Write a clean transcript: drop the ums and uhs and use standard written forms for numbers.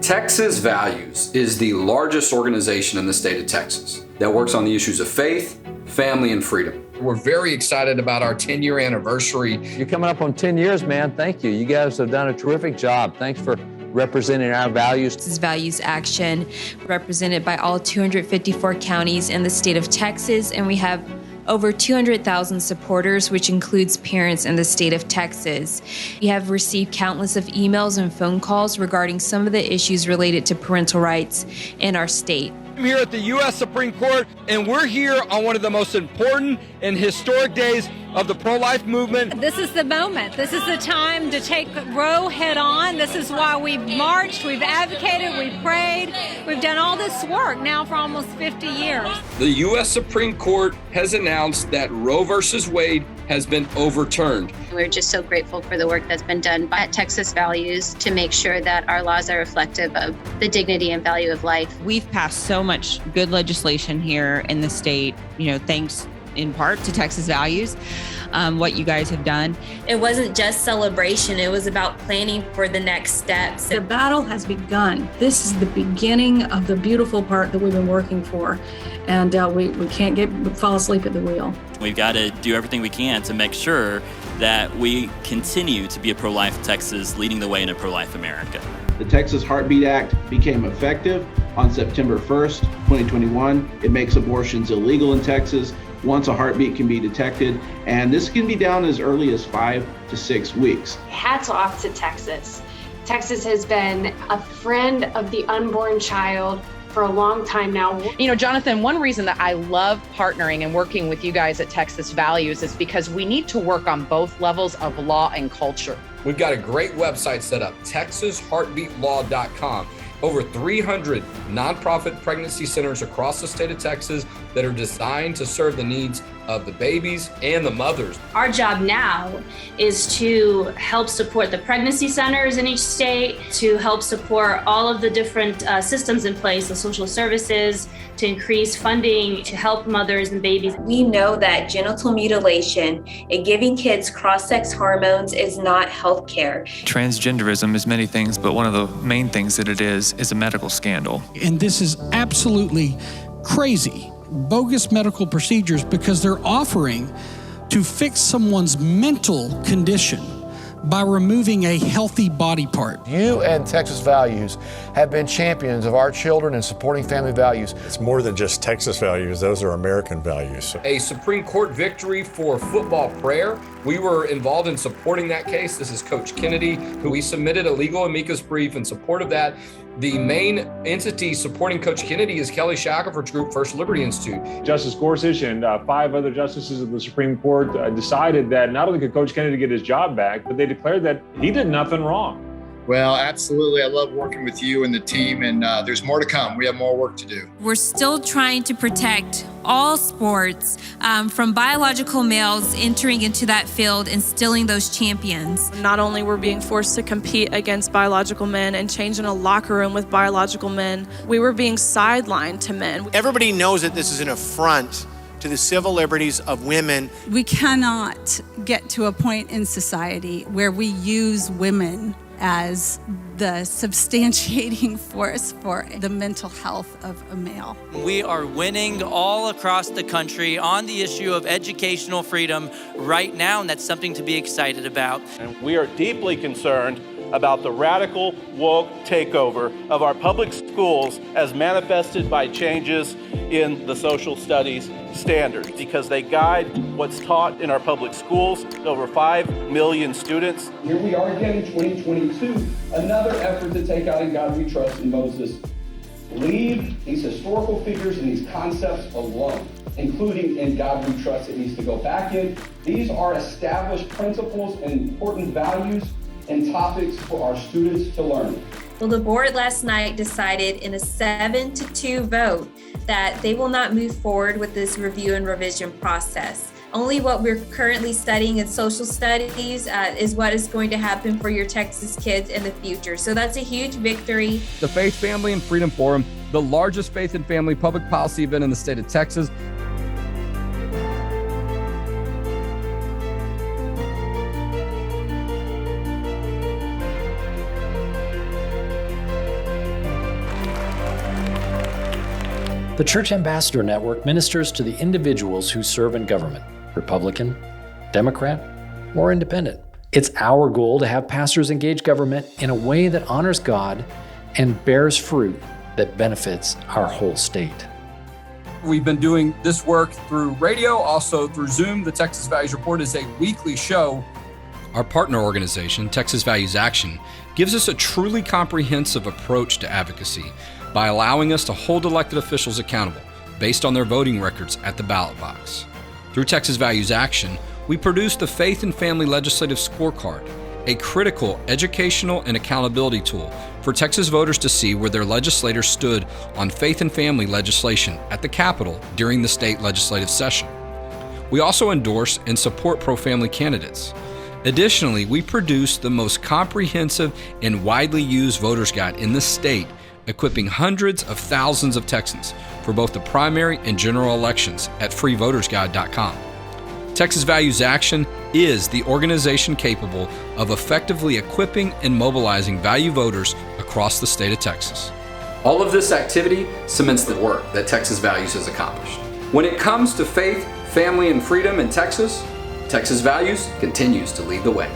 Texas Values is the largest organization in the state of Texas that works on the issues of faith, family, and freedom. We're very excited about our 10-year anniversary. You're coming up on 10 years, man. Thank you. You guys have done a terrific job. Thanks for representing our values. Texas Values Action, represented by all 254 counties in the state of Texas, and we have over 200,000 supporters, which includes parents in the state of Texas. We have received countless of emails and phone calls regarding some of the issues related to parental rights in our state. I'm here at the U.S. Supreme Court, and we're here on one of the most important and historic days of the pro-life movement. This is the moment. This is the time to take Roe head on. This is why we've marched, we've advocated, we've prayed, we've done all this work now for almost 50 years. The U.S. Supreme Court has announced that Roe versus Wade has been overturned. We're just so grateful for the work that's been done by Texas Values to make sure that our laws are reflective of the dignity and value of life. We've passed so much good legislation here in the state, thanks in part to Texas Values, what you guys have done. It wasn't just celebration, it was about planning for the next steps. The battle has begun. This is the beginning of the beautiful part that we've been working for, and we can't fall asleep at the wheel. We've got to do everything we can to make sure that we continue to be a pro-life Texas, leading the way in a pro-life America. The Texas Heartbeat Act became effective on September 1st, 2021. It makes abortions illegal in Texas once a heartbeat can be detected, and this can be done as early as 5 to 6 weeks. Hats off to Texas. Texas has been a friend of the unborn child for a long time now. Jonathan, one reason that I love partnering and working with you guys at Texas Values is because we need to work on both levels of law and culture. We've got a great website set up, TexasHeartbeatLaw.com. Over 300 nonprofit pregnancy centers across the state of Texas that are designed to serve the needs of the babies and the mothers. Our job now is to help support the pregnancy centers in each state, to help support all of the different systems in place, the social services, to increase funding to help mothers and babies. We know that genital mutilation and giving kids cross-sex hormones is not health care. Transgenderism is many things, but one of the main things that it is a medical scandal. And this is absolutely crazy. Bogus medical procedures because they're offering to fix someone's mental condition by removing a healthy body part. You and Texas Values have been champions of our children and supporting family values. It's more than just Texas values, those are American values. A Supreme Court victory for football prayer. We were involved in supporting that case. This is Coach Kennedy, who we submitted a legal amicus brief in support of that. The main entity supporting Coach Kennedy is Kelly Shackelford's group, First Liberty Institute. Justice Gorsuch and 5 other justices of the Supreme Court decided that not only could Coach Kennedy get his job back, but they declared that he did nothing wrong. Well, absolutely. I love working with you and the team, and there's more to come. We have more work to do. We're still trying to protect all sports from biological males entering into that field and stealing those champions. Not only were being forced to compete against biological men and change in a locker room with biological men, we were being sidelined to men. Everybody knows that this is an affront to the civil liberties of women. We cannot get to a point in society where we use women as the substantiating force for the mental health of a male. We are winning all across the country on the issue of educational freedom right now, and that's something to be excited about. And we are deeply concerned about the radical woke takeover of our public schools as manifested by changes in the social studies standards, because they guide what's taught in our public schools to over 5 million students. Here we are again in 2022, another effort to take out In God We Trust in Moses. Leave these historical figures and these concepts alone, including In God We Trust. It needs to go back in. These are established principles and important values and topics for our students to learn. Well, the board last night decided in a 7-2 vote that they will not move forward with this review and revision process. Only what we're currently studying in social studies is what is going to happen for your Texas kids in the future. So that's a huge victory. The Faith, Family, and Freedom Forum, the largest faith and family public policy event in the state of Texas. The Church Ambassador Network ministers to the individuals who serve in government, Republican, Democrat, or Independent. It's our goal to have pastors engage government in a way that honors God and bears fruit that benefits our whole state. We've been doing this work through radio, also through Zoom. The Texas Values Report is a weekly show. Our partner organization, Texas Values Action, gives us a truly comprehensive approach to advocacy by allowing us to hold elected officials accountable based on their voting records at the ballot box. Through Texas Values Action, we produce the Faith and Family Legislative Scorecard, a critical educational and accountability tool for Texas voters to see where their legislators stood on faith and family legislation at the Capitol during the state legislative session. We also endorse and support pro-family candidates. Additionally, we produce the most comprehensive and widely used voters guide in the state, equipping hundreds of thousands of Texans for both the primary and general elections at freevotersguide.com. Texas Values Action is the organization capable of effectively equipping and mobilizing value voters across the state of Texas. All of this activity cements the work that Texas Values has accomplished. When it comes to faith, family, and freedom in Texas, Texas Values continues to lead the way.